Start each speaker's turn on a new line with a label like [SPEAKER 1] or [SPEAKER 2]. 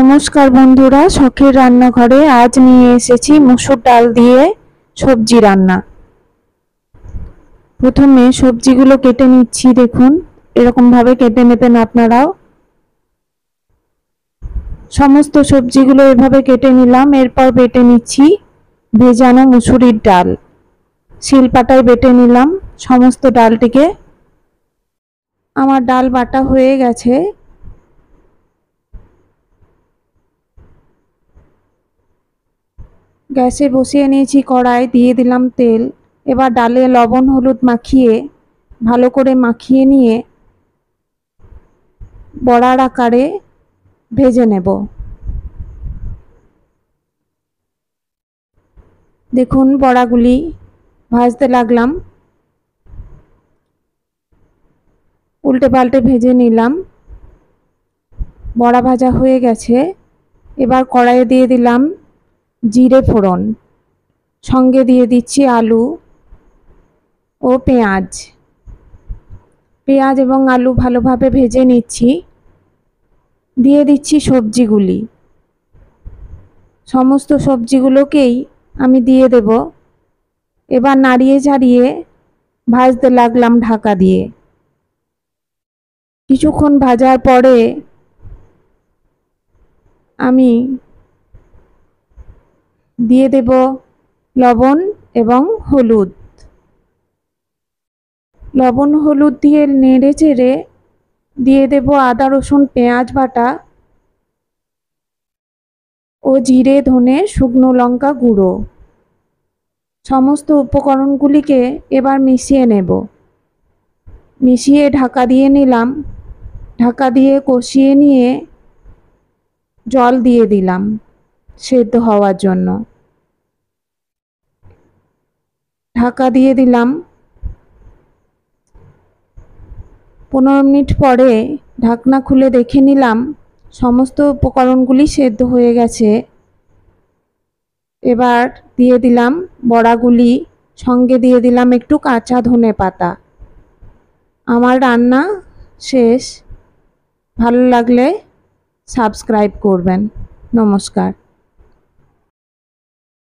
[SPEAKER 1] নমস্কার বন্ধুরা, শখের রান্নাঘরে আজ নিয়ে এসেছি মসুর ডাল দিয়ে সবজি রান্না। প্রথমে সবজিগুলো কেটে নিচ্ছি। দেখুন, এরকম ভাবে কেটে নেবেন আপনারাও। সমস্ত সবজিগুলো এভাবে কেটে নিলাম। এরপর বেটে নিচ্ছি ভেজানো মুসুরির ডাল। শিলপাটায় বেটে নিলাম সমস্ত ডালটিকে। আমার ডাল বাটা হয়ে গেছে। গ্যাসে বসিয়ে নিয়েছি কড়াই, দিয়ে দিলাম তেল। এবার ডালে লবণ হলুদ মাখিয়ে ভালো করে মাখিয়ে নিয়ে বড়ার আকারে ভেজে নেব। দেখুন, বড়াগুলি ভাজতে লাগলাম, উল্টে পাল্টে ভেজে নিলাম। বড়া ভাজা হয়ে গেছে। এবার কড়াইয়ে দিয়ে দিলাম জিরে ফোড়ন, সঙ্গে দিয়ে দিচ্ছি আলু ও পেঁয়াজ। পেঁয়াজ এবং আলু ভালোভাবে ভেজে নিচ্ছি। দিয়ে দিচ্ছি সবজিগুলি। সমস্ত সবজিগুলোকেই আমি দিয়ে দেব। এবার নাড়িয়ে চাড়িয়ে ভাজতে লাগলাম ঢাকা দিয়ে। কিছুক্ষণ ভাজার পরে আমি দিয়ে দেব লবণ এবং হলুদ। লবণ হলুদ দিয়ে নেড়ে চেড়ে দিয়ে দেব আদা রসুন পেঁয়াজ বাটা ও জিরে ধনে শুকনো লঙ্কা গুঁড়ো। সমস্ত উপকরণগুলিকে এবার মিশিয়ে নেব। মিশিয়ে ঢাকা দিয়ে নিলাম। ঢাকা দিয়ে কষিয়ে নিয়ে জল দিয়ে দিলাম সেদ্ধ হওয়ার জন্য। ঢাকা দিয়ে দিলাম। 15 মিনিট পরে ঢাকনা খুলে দেখে নিলাম সমস্ত উপকরণগুলি সেদ্ধ হয়ে গেছে। এবার দিয়ে দিলাম বড়াগুলি, সঙ্গে দিয়ে দিলাম একটু কাঁচা ধনে পাতা। আমার রান্না শেষ। ভালো লাগলে সাবস্ক্রাইব করবেন। নমস্কার।